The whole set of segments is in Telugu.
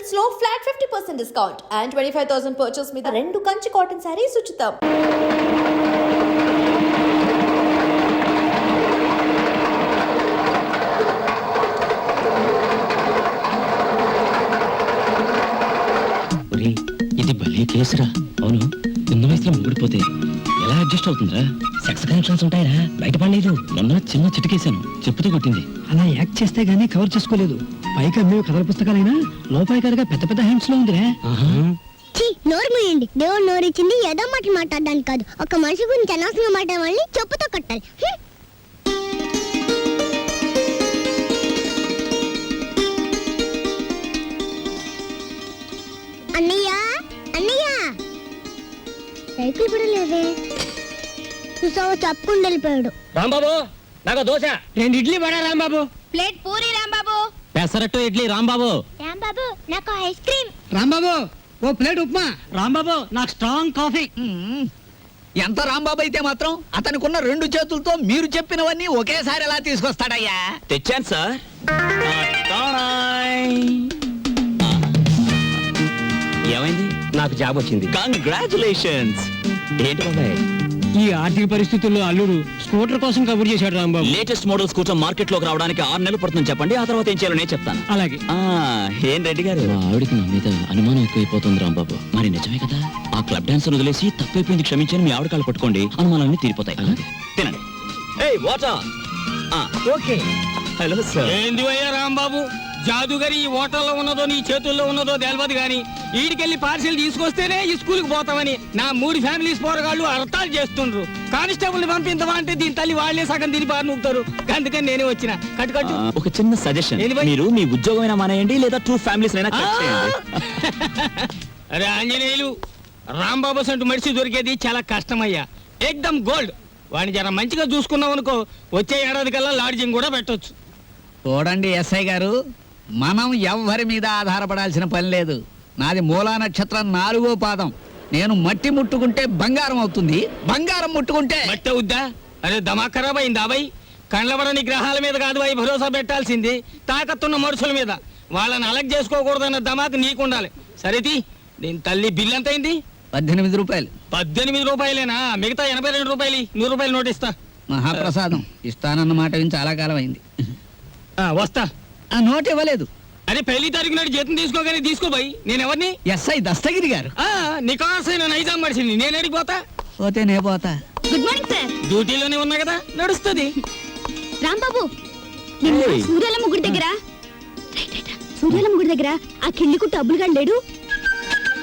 Silks లో flat 50% discount and 25,000 purchase మీద 2 కంచి కాటన్ సారీస్ ఉచితం. ఇది భలే కేసురా. అవును, ఉన్న వయసులో ముగ్గుడిపోతే ఎలా అడ్జస్ట్ అవుతుందిరా? సెక్స్ కనెక్షన్స్ ఉంటాయరా? బయటపడలేదు. మొన్న చిన్న చిటికేశాను, చెప్పుతూ కొట్టింది. అలా యాక్ట్ చేస్తే గానీ కవర్ చేసుకోలేదు. పైకి అమ్మే కథల పుస్తకాలైనా లోపాయికారిగా పెద్ద పెద్ద హ్యాండ్స్ లో ఉందిరా. నోరు మూయండి. దేవుడు నోరు ఇచ్చింది ఏదో మాటలు మాట్లాడడానికి కాదు. ఒక మనిషి గురించి అనవసరంగా మాట్లాడే వాళ్ళని చెప్పుతో కొట్టాలి. అన్నయ్య అన్నయ్య సైకిల్ కూడా లేదే. చూసావా, తప్పకుండా వెళ్ళిపోయాడు. రాంబాబు, నాకు దోశ. 2 ఇడ్లీ పడా రాంబాబు. ప్లేట్ పూరి రాంబాబు. పెసరట్టు ఇడ్లీ రాంబాబు. రాంబాబు, నాకు ఐస్ క్రీమ్. రాంబాబు, ఓ ప్లేట్ ఉప్మా. రాంబాబు, నాకు స్ట్రాంగ్ కాఫీ. ఎంత రాంబాబు అయితే మాత్రం అతనికున్న 2 చేతులతో మీరు చెప్పినవన్నీ ఒకేసారి ఎలా తీసుకొస్తాడయ్యా? తెచ్చాను సార్. ఏమైంది? నాకు జాబ్ వచ్చింది. కంగ్రాచులేషన్స్. ఏంటి బాబాయ్, ఈ ఆర్థిక పరిస్థితుల్లో అల్లుడు స్కూటర్ కోసం కబుర్ చేశాడు Rambabu. Latest model scooter market లోకి రావడానికి 6 నెలలు పడుతుంది చెప్పండి, ఆ తర్వాత ఏం చేయాలో నేను చెప్తాను. అలాగే. ఏం రెడ్డి గారు, ఆవిడికి నా మీద అనుమానం ఎక్కువైపోతుంది రాంబాబు. మరి నిజమే కదా? ఆ క్లబ్ డాన్సర్ వదిలేసి తప్పైపోయింది క్షమించని మీ ఆవిడ కాళ్ళు పట్టుకోండి, అనుమానాన్ని తీరిపోతాయి. తినండి. వాటర్. ఓకే. Hello sir. ఏంది అయ్యా రాంబాబు, జాదుగరి ఈ హోటల్లో ఉన్నదో నీ చేతుల్లో ఉన్నదో తెలియదు గాని ఈడికెళ్ళి పార్సిల్ తీసుకొస్తేనే ఈ స్కూల్కి పోతామని నా 3 ఫ్యామిలీస్ పోరగాళ్ళు అర్థాలు చేస్తుండ్రు. కానిస్టేబుల్ ని పంపించమా అంటే దీని తల్లి వాళ్లే సగం తిని బారి నూపుతారు. అందుకని నేనే వచ్చిన. కట్టు ఒక చిన్న సజెషన్, మీరు మీ ఉద్యోగమైనా మానేయండి, లేదా 2 ఫ్యామిలీస్ అయినా కట్ చేయండి. అరే ఆంజనేయులు, రాంబాబు సంటూ మనిషి దొరికేది చాలా కష్టమయ్యా. ఎక్దమ్ గోల్డ్. వాడిని జర మంచిగా చూసుకున్నాం అనుకో, వచ్చే ఏడాది కల్లా లాడ్జింగ్ కూడా పెట్టొచ్చు. చూడండి ఎస్ఐ గారు, మనం ఎవ్వరి మీద ఆధారపడాల్సిన పని లేదు. నాది మూలా నక్షత్రం 4వ పాదం. నేను మట్టి ముట్టుకుంటే బంగారం అవుతుంది, బంగారం ముట్టుకుంటే మట్టి అవుద్దా? అరే దమా ఖరాబ్ అయిందా బాయ్? కండ్లబడని గ్రహాల మీద కాదు బాయ్ భరోసా పెట్టాల్సింది, తాకత్తున్న మనుషుల మీద. వాళ్ళని అలగ్ చేసుకోకూడదన్న దమాకు నీకుండాలి. సరేది, దీని తల్లి బిల్ ఎంత అయింది? 18 రూపాయలు. 18 రూపాయలేనా? మిగతా 82 రూపాయలు. 100 రూపాయలు నోట్ ఇస్తా. మహాప్రసాదం. ఇస్తానన్న మాట విని చాలా కాలం అయింది. వస్తా. ఆ నోట్ ఇవ్వలేదు. అరే పెళ్లి తారీఖు నాడు జీతం తీసుకోగానే తీసుకో బాయ్. నేను ఎవరిని? ఎస్ఐ దస్తగిరి గారు. నికాసైన నైజాం మనిషిని. నేను అడిగిపోతా. పోతే నే పోతా. Good morning sir. డ్యూటీలోనే ఉన్నా కదా, నడుస్తుంది. రాంబాబు, సూర్యాలమ్మ గుడి దగ్గర ఆ కిళ్ళికు డబ్బులుగా లేడు.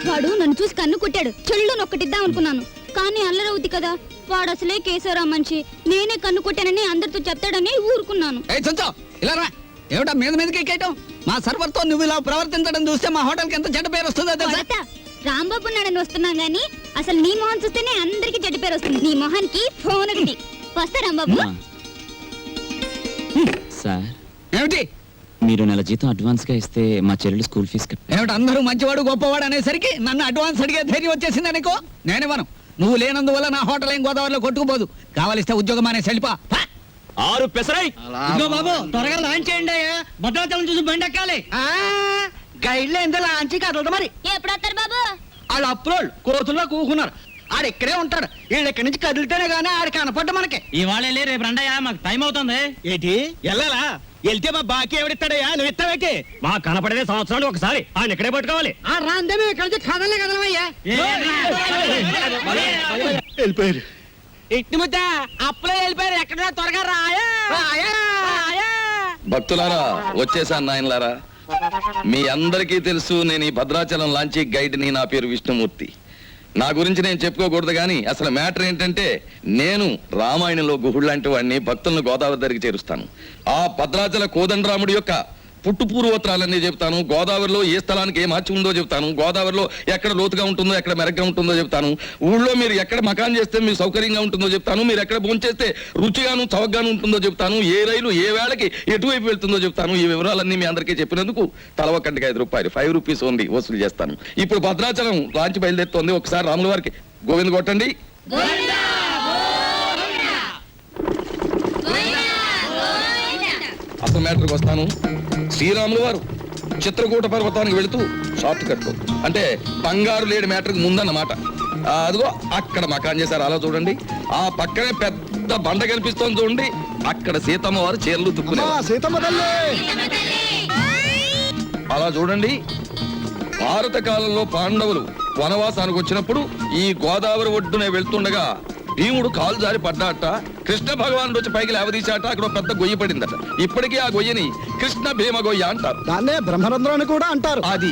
వాడు నన్ను చూసి కన్ను కొట్టాడు. చెల్లు నొక్కటిద్దాం అనుకున్నాను, కానీ అల్లరవుద్ది కదా. వాడు అసలే కేశవరా మనిషి. నేనే కన్ను కొట్టానని అందరితో చెప్తాడని ఊరుకున్నాను. ఇలా రా. ఏమిటా మీద మీదకి ఎక్కేయటం? మా సర్వర్ తో నువ్వు ఇలా ప్రవర్తించడం చూస్తే మా హోటల్ కి ఎంత చెడ్డ పేరు వస్తుందో తెలుసా? రాంబాబు నాడని వస్తున్నా గానీ అసలు నీ మొహం చూస్తేనే అందరికి చెడ్డ పేరు వస్తుంది. నీ మొహానికి ఫోన్ ఒకటి. వస్తా రాంబాబు. సార్, ఏమిటి? మీరు నెల జీతం అడ్వాన్స్ గా ఇస్తే మా చెల్లెలు స్కూల్ ఫీజు ఏమిటి అందరూ మంచివాడు గొప్పవాడు అనేసరికి నన్ను అడ్వాన్స్ అడిగే ధైర్యం వచ్చేసింది అనుకో. నేనివ్వను. నువ్వు లేనందువల్ల నా హోటల్ ఏం గోదావరిలో కొట్టుకుపోదు. కావలిస్తే ఉద్యోగం అనే సెల్పా 6 పెసరై. బాబు, త్వరగా లాంచ్ చేయండి. భద్రాచలం చూసి బండి ఎక్కాలి. గైడ్లో ఎంత లాంచి కదలదు మరి. ఎప్పుడు వస్తారు బాబు? వాళ్ళు అప్రోల్ కోతుల్లో కూకున్నారు. ఆడు ఇక్కడే ఉంటాడు. వీళ్ళు ఇక్కడి నుంచి కదిలితేనే గానీ ఆడు కనపడ్డ మనకి. ఇవాళ రేపు రండయ్యా, మాకు టైం అవుతుంది. ఏంటి వెళ్ళాలా? వెళ్తే మా బాకీ ఎవడిస్తాడయ్యా? నువ్వు ఇస్తావేటి? మా కనపడేదే సంవత్సరాలు ఒకసారి. ఆయన ఇక్కడే పట్టుకోవాలి. రాందే మేము ఇక్కడ నుంచి కదలే కదలమయ్యా. వెళ్ళిపోయారు. ఇట్టి ముద్ద అప్పులో వెళ్ళిపోయారు. ఎక్కడ త్వరగా రాయా. భక్తులారా, వచ్చేసాను నాయనలారా. మీ అందరికీ తెలుసు, నేను ఈ భద్రాచలం లాంచీ గైడ్ని. నా పేరు విష్ణుమూర్తి. నా గురించి నేను చెప్పుకోకూడదు కానీ అసలు మ్యాటర్ ఏంటంటే, నేను రామాయణంలో గుహుడు లాంటి వాడిని. భక్తులను గోదావరి దగ్గరికి చేరుస్తాను. ఆ భద్రాచల కోదండరాముడి యొక్క పుట్టు పూర్వోత్తరాలన్నీ చెప్తాను. గోదావరిలో ఏ స్థలానికి ఏ మార్చి ఉందో చెప్తాను. గోదావరిలో ఎక్కడ లోతుగా ఉంటుందో, ఎక్కడ మెరగ్గా ఉంటుందో చెప్తాను. ఊళ్ళో మీరు ఎక్కడ మకాన్ చేస్తే మీకు సౌకర్యంగా ఉంటుందో చెప్తాను. మీరు ఎక్కడ భోంచేస్తే రుచిగాను చవకగాను ఉంటుందో చెప్తాను. ఏ రైలు ఏ వేళకి ఎటువైపు వెళ్తుందో చెప్తాను. ఈ వివరాలన్నీ మీ అందరికీ చెప్పినందుకు తల ఒక్కంటికి 5 రూపాయలు, 5 రూపీస్ ఓన్లీ వసూలు చేస్తాను. ఇప్పుడు భద్రాచలం లాంచి బయలుదేరుతోంది. ఒకసారి రాముల వారికి గోవింద కొట్టండి. అసలు మ్యాటర్కి వస్తాను. శ్రీరాములు వారు చిత్రకూట పర్వతానికి వెళుతూ షార్ట్ కట్ అంటే బంగారు లేడి మ్యాటర్కి ముందన్నమాట. అదిగో అక్కడ మకాన్ చేశారు, అలా చూడండి. ఆ పక్కనే పెద్ద బండ కనిపిస్తోంది చూడండి, అక్కడ సీతమ్మ వారు చీరలు తుక్కునేవారు. అలా చూడండి, భారత కాలంలో పాండవులు వనవాసానికి వచ్చినప్పుడు ఈ గోదావరి ఒడ్డునే వెళ్తుండగా భీముడు కాలు జారి పడ్డాట, కృష్ణ భగవానుడు వచ్చి పైకి లేవదీశాట, అక్కడ పెద్ద గొయ్యి పడిందట. ఇప్పటికీ ఆ గొయ్యని కృష్ణ భీమ గొయ్య అంటారు. దాన్నే బ్రహ్మరంధ్రం అని కూడా అంటారు. అది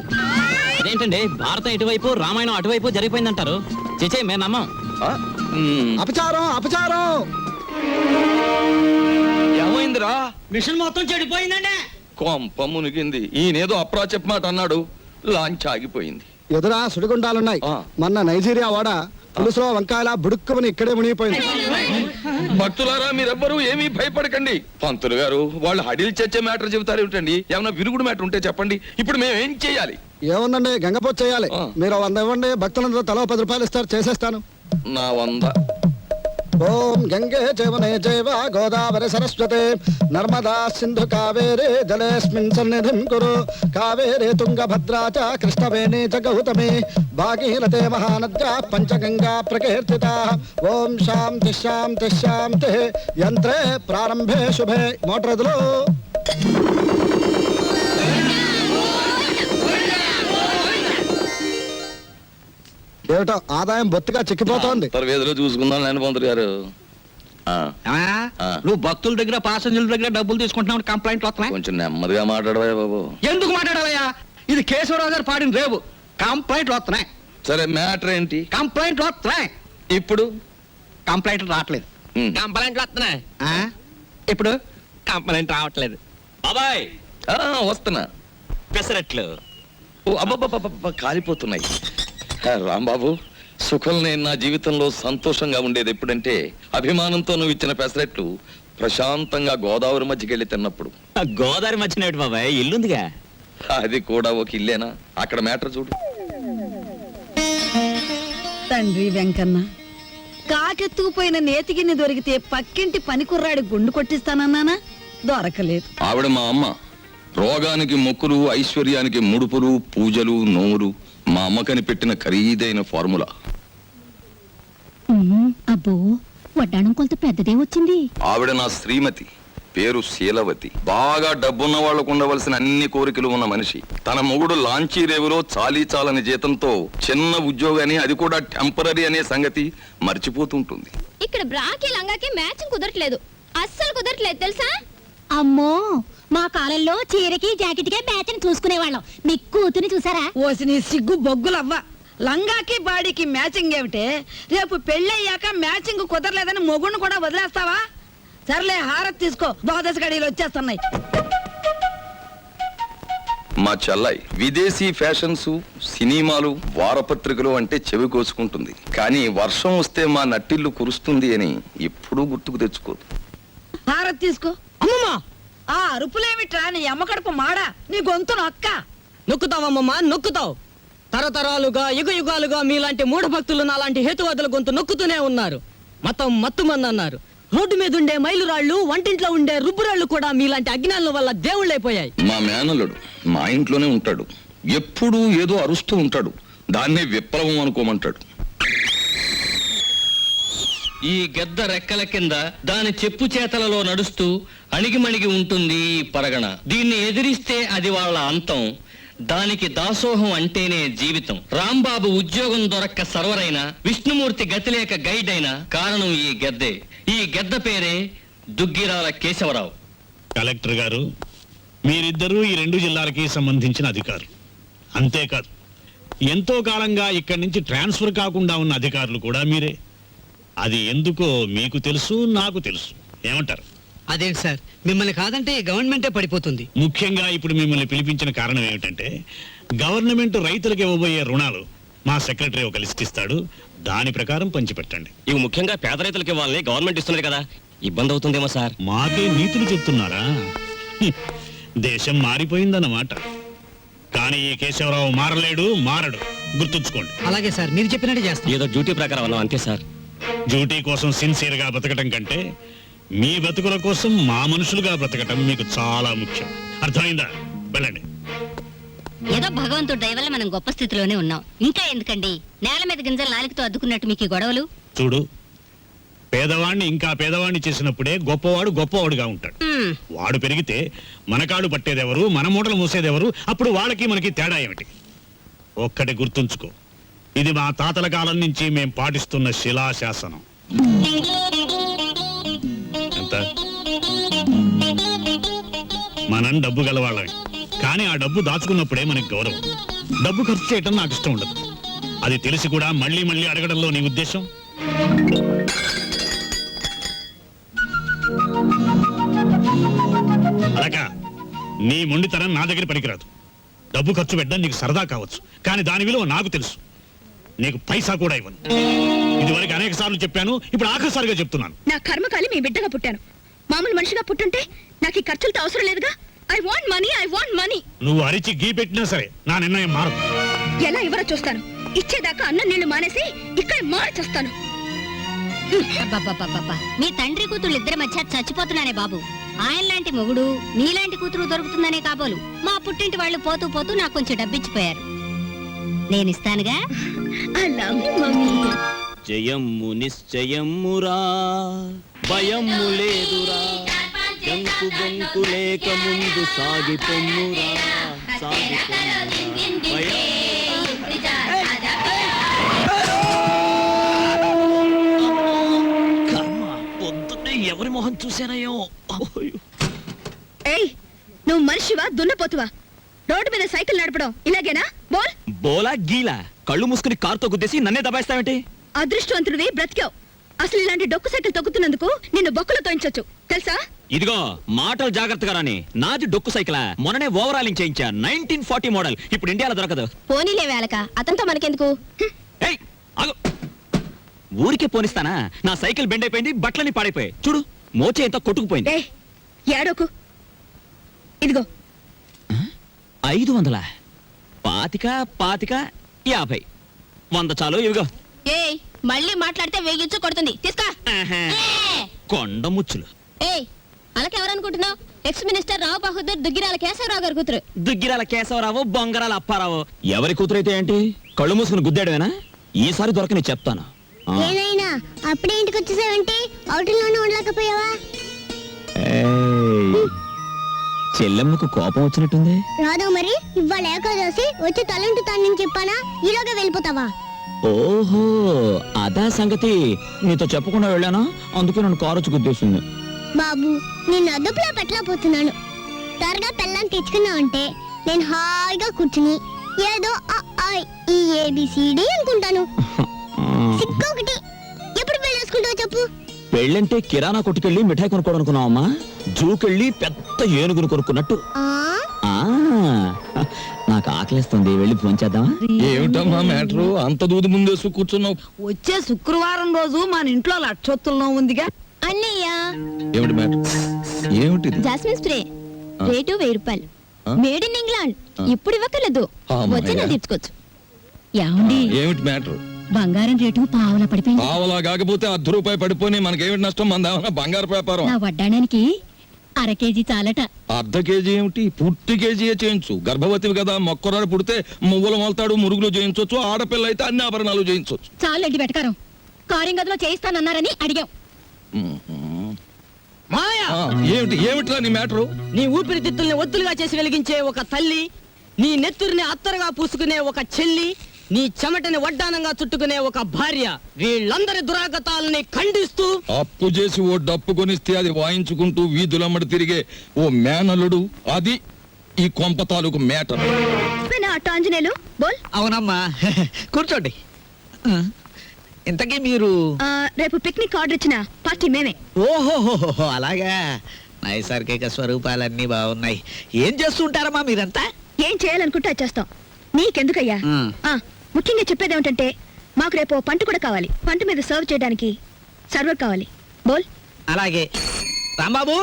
అదేంటండి, భారతం ఇటువైపు రామాయణం అటువైపు జరిగిపోయిందంటారు. చేచే మేము నమ్మం. ఆ? అపచారం అపచారం. ఏమైందిరా? మిషన్ మొత్తం చెడిపోయిందండి. కొంప మునిగింది. ఈయనేదో అప్రాచప్ మాట అన్నాడు, లాంచ్ ఆగిపోయింది. ఎదురా సుడిగుండాలున్నాయి. ఆ. మొన్న నైజీరియా వాడ పులుసులో వంకాయల బుడుక్కుమని ఇక్కడే మునిగిపోయింది. భక్తులారా, మీరెవ్వరూ ఏమీ భయపడకండి. పంతులు గారు వాళ్ళు హడిల్ చచ్చే మ్యాటర్ చెబుతారు ఏమిటండి? ఏమన్నా విరుగుడు మ్యాటర్ ఉంటే చెప్పండి. ఇప్పుడు మేము ఏం చేయాలి? ఏముందండి, గంగపోతు చేయాలి. ఆ. మీరు 100 ఇవ్వండి, భక్తులందరూ తలో 10 రూపాయలు ఇస్తారు, చేసేస్తాను. నా 100. ఓం గంగే జవనే జైవ గోదావరి సరస్వతే నర్మదా సింధు కావేరే జలేస్మిన్ సన్నిధిం కురు కావేరే తుంగభద్రా చ కృష్ణవేణి చ గౌతమి భాగీరథే మహానద్యా పంచగంగా ప్రకీర్తితా. ఓం శాంతి శాంతి శాంతి. యంత్రే ప్రారంభే శుభే. మోటార్ ఎదులు. ఏమిటో ఆదాయం బొత్తిగా చిక్కిపోతోంది. తర్వేదిలో చూసుకుందాం లేని పంతులు గారు. ఆ, ఆ. నువ్వు భక్తుల దగ్గర పాసెంజర్ల దగ్గర డబ్బులు తీసుకుంటున్నావు, కంప్లైంట్లు వస్తున్నాయి. కొంచెం నెమ్మదిగా మాట్లాడవా బాబు. ఎందుకు మాట్లాడాలయ్యా? ఇది కేశవరావు గారు పాడిన రేవు. కంప్లైంట్లు వస్తున్నాయి, సరే మ్యాటర్ ఏంటి కంప్లైంట్లు వస్తున్నాయి. ఇప్పుడు? కంప్లైంట్లు రావట్లేదు. కంప్లైంట్లు వస్తున్నాయి. ఆ? ఇప్పుడు కంప్లైంట్ రావట్లేదు. బాబాయ్, ఆ, వస్తున్నా. పెసరట్లు. ఓ అబ్బబ్బబ్బబ్బ, కాలిపోతున్నాయి. రాంబాబు, సుఖం నేను నా జీవితంలో సంతోషంగా ఉండేది ఎప్పుడంటే అభిమానంతో నువ్వు ఇచ్చిన పెసరెట్లు ప్రశాంతంగా గోదావరి మధ్యకి వెళ్ళి తిన్నప్పుడు. గోదావరి మధ్యన ఏమిటి బాబాయ్, ఇల్లుందిగా. అది కూడా ఒక ఇల్లేనా? అక్కడ మ్యాటర్ చూడు. తండ్రి వెంకన్న, కాకెత్తుకుపోయిన నేతిగిన్ని దొరికితే పక్కింటి పనికుర్రాడి గుండు కొట్టిస్తానన్నానా? దొరకలేదు. ఆవిడ మా అమ్మ. రోగానికి మొక్కులు, ఐశ్వర్యానికి ముడుపులు, పూజలు, నోములు మా అమ్మ కనిపెట్టిన ఖరీదైన ఫార్ములా. అబ్బో, వడ్డాణం కొంత పెద్దదే వచ్చింది. ఆవిడ నా శ్రీమతి, పేరు శీలవతి. బాగా డబ్బున్న వాళ్లకు ఉండవలసిన అన్ని కోరికలు ఉన్న మనిషి. తన మొగుడు లాంచీ రేవులో చాలీ చాలని జీతంతో చిన్న ఉద్యోగాన్ని, అది కూడా టెంపరీ అనే సంగతి మర్చిపోతుంటుంది. ఇక్కడ బ్రాకి లంగాకి మ్యాచింగ్ కుదరట్లేదు, అస్సలు కుదరట్లేదు తెలుసా? అమ్మో, మా కాలంలో చీరకి జాకెట్కే మ్యాచింగ్ చూసుకునేవాళ్ళం. మీ కూతుని చూసారా? ఓసి నీ సిగ్గు బొగ్గులవ్వ. లంగాకి బాడీకి మ్యాచింగ్ ఏమిటే? రేపు పెళ్ళయ్యాక మ్యాచింగ్ కుదరలేదని మొగుణ్ణి కూడా వదిలేస్తావా? సర్లే, హారతి తీసుకో, ద్వాదశ గడియలు వచ్చేస్తున్నాయి. మా చెల్లాయి విదేశీ ఫ్యాషన్స్, సినిమాలు, వారపత్రికలు అంటే చెవి కోసుకుంటుంది. కానీ వర్షం వస్తే మా నట్టిల్లు కురుస్తుంది అని ఎప్పుడూ గుర్తుకు తెచ్చుకోదు. హారతి తీసుకో. అమ్మమ్మా, ఆ అరుపులేమిట్రా? నీ అమ్మకడుపు మాడా, నీ గొంతు నొక్క. నొక్కుతావమ్మమ్మా, నొక్కుతావు. తరతరాలుగా యుగ యుగాలుగా మీలాంటి మూఢ భక్తులు నాలాంటి హేతువాదుల గొంతు నొక్కుతూనే ఉన్నారు. మతం మత్తుమంది అన్నారు. రోడ్డు మీద ఉండే మైలురాళ్ళు, వంటింట్లో ఉండే రుబ్బురాళ్ళు కూడా మీలాంటి అజ్ఞానుల వల్ల దేవుళ్ళైపోయాయి. మా మేనల్లుడు మా ఇంట్లోనే ఉంటాడు. ఎప్పుడూ ఏదో అరుస్తూ ఉంటాడు. దాన్నే విప్లవం అనుకోమంటాడు. ఈ గద్ద రెక్కల కింద దాని చెప్పు చేతలలో నడుస్తూ అణిగిమణిగి ఉంటుంది ఈ పరగణ. దీన్ని ఎదిరిస్తే అది వాళ్ళ అంతం. దానికి దాసోహం అంటేనే జీవితం. రాంబాబు ఉద్యోగం దొరక్క సర్వరైన, విష్ణుమూర్తి గతిలేక గైడ్ అయిన కారణం ఈ గద్దే. ఈ గద్ద పేరే దుగ్గిరాల కేశవరావు. కలెక్టర్ గారు, మీరిద్దరూ ఈ 2 జిల్లాలకి సంబంధించిన అధికారులు. అంతేకాదు, ఎంతో కాలంగా ఇక్కడి నుంచి ట్రాన్స్ఫర్ కాకుండా ఉన్న అధికారులు కూడా మీరే. అది ఎందుకో మీకు తెలుసు, నాకు తెలుసు. ఏమంటారు? అదేంటి సార్, మిమ్మల్ని కాదంటే గవర్నమెంటే పడిపోతుంది. ముఖ్యంగా ఇప్పుడు మిమ్మల్ని పిలిపించిన కారణం ఏమిటంటే, గవర్నమెంట్ రైతులకు ఇవ్వబోయే రుణాలు మా సెక్రటరీ ఒక లిస్ట్ ఇస్తాడు. దాని ప్రకారం పంచిపెట్టండి. ఇవి ముఖ్యంగా పేద రైతులకి ఇవ్వాలని గవర్నమెంట్ ఇస్తున్నది కదా, ఇబ్బంది అవుతుందేమో సార్. మాకే నీతులు చెప్తున్నారా? దేశం మారిపోయిందన్నమాట. కానీ ఈ కేశవరావు మారలేడు, మారడు. గుర్తుంచుకోండి. అలాగే సార్, మీరు చెప్పినట్టు చేస్తాం. ఏదో డ్యూటీ ప్రకారం అన్నాం, అంతే సార్. డ్యూటీ కోసం సిన్సియర్గా బతకటం కంటే మీ బతుకుల కోసం మా మనుషులుగా బ్రతకటం మీకు చాలా ముఖ్యం. అర్థమైందా? వెళ్ళండి. ఏదో భగవంతుడి దయ వల్ల మనం గొప్ప స్థితిలోనే ఉన్నాం. ఇంకా ఎందుకండి నేల మీద గింజలు నాలుగుతో అద్దుకున్నట్టు మీకు ఈ గొడవలు? చూడు, పేదవాణ్ణి ఇంకా పేదవాణ్ణి చేసినప్పుడే గొప్పవాడు గొప్పవాడుగా ఉంటాడు. వాడు పెరిగితే మన కాళ్ళు పట్టేదెవరు, మన మూటలు మూసేదెవరు? అప్పుడు వాళ్ళకి మనకి తేడా ఏమిటి? ఒక్కటి గుర్తుంచుకో, ఇది మా తాతల కాలం నుంచి మేం పాటిస్తున్న శిలాశాసనం. ఎంత? మనం డబ్బు గలవాళ్ళమే, కానీ ఆ డబ్బు దాచుకున్నప్పుడే మనకి గౌరవం. డబ్బు ఖర్చు చేయటం నాకు ఇష్టం ఉండదు. అది తెలిసి కూడా మళ్ళీ మళ్ళీ అడగడంలో నీ ఉద్దేశం? అలాగా నీ మొండితనం నా దగ్గర పనికిరాదు. డబ్బు ఖర్చు పెట్టడం నీకు సరదా కావచ్చు, కానీ దాని విలువ నాకు తెలుసు. నీకు పైసా కూడా ఇవ్వను. ఇదివరకు అనేక సార్లు చెప్పాను, ఇప్పుడు ఆఖరిసారిగా చెప్తున్నాను. నా కర్మకాలి మీ బిడ్డగా పుట్టాను. మామూలు మనిషిగా పుట్టుంటే నాకు ఈ ఖర్చులతో అవసరం లేదుగా. I want money, I want money. నువ్వు అరిచి గీ పెట్టినా సరే నా నిర్ణయం మారదు. ఎలా ఇవ్వరో చూస్తాను. ఇచ్చేదాకా అన్నం నీళ్లు మానేసి ఇక్కడ మార్చేస్తాను. మీ తండ్రి కూతురు ఇద్దరి మధ్య చచ్చిపోతున్నానే బాబు. ఆయన లాంటి మొగుడు నీలాంటి కూతురు దొరుకుతుందనే కాబోలు మా పుట్టింటి వాళ్ళు పోతూ పోతూ నాకు కొంచెం డబ్బిచ్చిపోయారు. నేనిస్తానుగా. జయమ్ము నిశ్చయమ్మురా, భయమ్ము లేదురా, గంకు గంకు లేక ముందు సాగిపొమ్మురా, సాగిపొమ్మురా. పొద్దున్నే ఎవరి మొహం చూసానయ్యో. ఏయ్, నువ్వు మనిషివా దున్నపోతువా? రోడ్డు మీద సైకిల్ నడపడం ఇలాగేనా? బోల్. బోలా గీలా కళ్ళు మూసుకుని కారుతో గుద్దేసి నన్నే దబాయిస్తావేంటి? అదృష్టవంతుడివి, బ్రతికావు. అసలు ఇలాంటి డొక్కు సైకిల్ తొక్కుతున్నందుకు నిన్ను బొక్కలు తోయించొచ్చు తెలుసా? ఇదిగో మాటలు జాగ్రత్తగా రాని. నాది డొక్కు సైకిలా, మొన్ననే ఓవరాలింగ్ చేయించా. 1940 మోడల్. ఇప్పుడు ఇండియాలో దొరకదు. పోనీలే వేళక, అతనితో మనకెందుకు? ఏయ్ ఆగు. ఊరికే పోనిస్తానా? నా సైకిల్ బెండ్ అయిపోయింది, బట్టలని పాడైపోయాయి. చూడు, మోచే ఎంత కొట్టుకుపోయింది. ఏయ్, ఏడోకు. ఇదిగో 500, పాతిక, 50, 100 చాలు. ఇవిగో. ఏయ్, మళ్ళీ మాట్లాడితే వేగించు కొడుతుంది. తీసుకో. కొండ ముచ్చులు. ఏయ్, అలాకెవరనుకుంటున్నావు? ఎక్స్ మినిస్టర్ రావు బహదూర్ దుగ్గిరాల కేశవరావు గారి కూతురు. దుగ్గిరాల కేశవరావు, బొంగరాల అప్పారావు. ఎవరి కూతురైతే ఏంటి? కళ్ళు మూసుకుని గుద్దాడువేనా? ఈసారి దొరకని చెప్తాను. ఏనైనా అప్పుడే ఇంటికి వచ్చేసావంటే అవుటింగ్లోనే ఉండలేకపోయావా? చెల్లెమ్మకు కోపం వచ్చినట్టుంది. రాదు మరి, ఇవాళ ఏకాదశి వచ్చి తలంటు తానని చెప్పానా? ఈలోగా వెళ్ళిపోతావా? ఓహో, అదా సంగతి. నీతో చెప్పకుండా వెళ్ళానా? అందుకే నన్ను కారు వచ్చి గుద్దేసింది. బాబు, నిన్ను అదుపులో పెట్టలేకపోతున్నాను. త్వరగా పెళ్ళాన్ని తెచ్చుకున్నావు అంటే నేను హాయిగా కూర్చుని ఏదో ఈ ఏబిసిడి అనుకుంటాను. సిక్కొకటి. ఎప్పుడు పెళ్ళేసుకుంటావు చెప్పు? పెళ్ళంటే కిరాణా కొట్టుకెళ్ళి మిఠాయి కొనుక్కోవనుకున్నావమ్మా? జూకెళ్ళి పెద్ద ఏనుగును కొనుక్కున్నట్టు. నాకు ఆకలిస్తుంది, వెళ్ళి ఫోన్ చేద్దామా? ఏమిటమ్మా మ్యాటరు? అంత దూది ముందేసు కూర్చున్నావు. వచ్చే శుక్రవారం రోజు మన ఇంట్లో లక్షొత్తుల్లో ఉందిగా. అన్నయ్య, ఏమిటి మ్యాటర్? ఏమిటిది? జాస్మిన్ స్ప్రే రేటు 1000 రూపాయలు. Made in England. ఇప్పుడు ఇవ్వకలేదు, వచ్చినా తీర్చుకోవచ్చు. ఏమండి? ఏమిటి మ్యాటర్? బంగారం రేటు పావలా పడిపోయింది. పావలా కాకపోతే ₹10 పడిపోయి మనకేమిటి నష్టం? మన బంగారు వ్యాపారం. నా వడ్డాడానికి అర కేజీ చాలట. అర్ధ కేజీ ఏమిటి? పూర్తి కేజీయే చేయించు. గర్భవతివి కదా, మొక్కరాడు పుడితే మువ్వలు మొలతాడు, మురుగులు చేయించవచ్చు. ఆడపిల్ల అయితే అన్ని ఆభరణాలు చేయించవచ్చు. చాలండి వెటకారం. కారింగ్ గదిలో చేయిస్తానన్నారని అడిగాం. మాయా, ఏమిట్రా నీ మ్యాటరు? నీ ఊపిరితిత్తుల్ని ఒత్తులుగా చేసి వెలిగించే ఒక తల్లి, నీ నెత్తురిని అత్తరుగా పూసుకునే ఒక చెల్లి, నీ చెమటని వడ్డానంగా చుట్టుకునే ఒక భార్య, వీళ్ళందరి దురాగతాలని ఖండిస్తూ అప్పు చేసి ఓ డప్పు కొనిస్తే అది వాయించుకుంటూ వీధులమ్మడి తిరిగే ఓ మేనలుడు, అది ఈ కొంప తాలూకు మేటర్. ఆంజనేయులు బోల్. అవునమ్మా, కూర్చోండి. ఇంతకీ మీరు? రేపు పిక్నిక్ ఆర్డర్ ఇచ్చిన పార్టీ మేమే. ఓహోహో, అలాగా. నైసర్గిక స్వరూపాలన్నీ బాగున్నాయి. ఏం చేస్తుంటారమ్మా మీరంతా? ఏం చేయాలనుకుంటే అది చేస్తాం. నీకెందుకయ్యా? ముఖ్యంగా చెప్పేది ఏమిటంటే, మాకు రేపు పంట కూడా కావాలి. పంట మీద సర్వ్ చేయడానికి సర్వర్ కావాలి. బోల్. అలాగే రాంబాబు.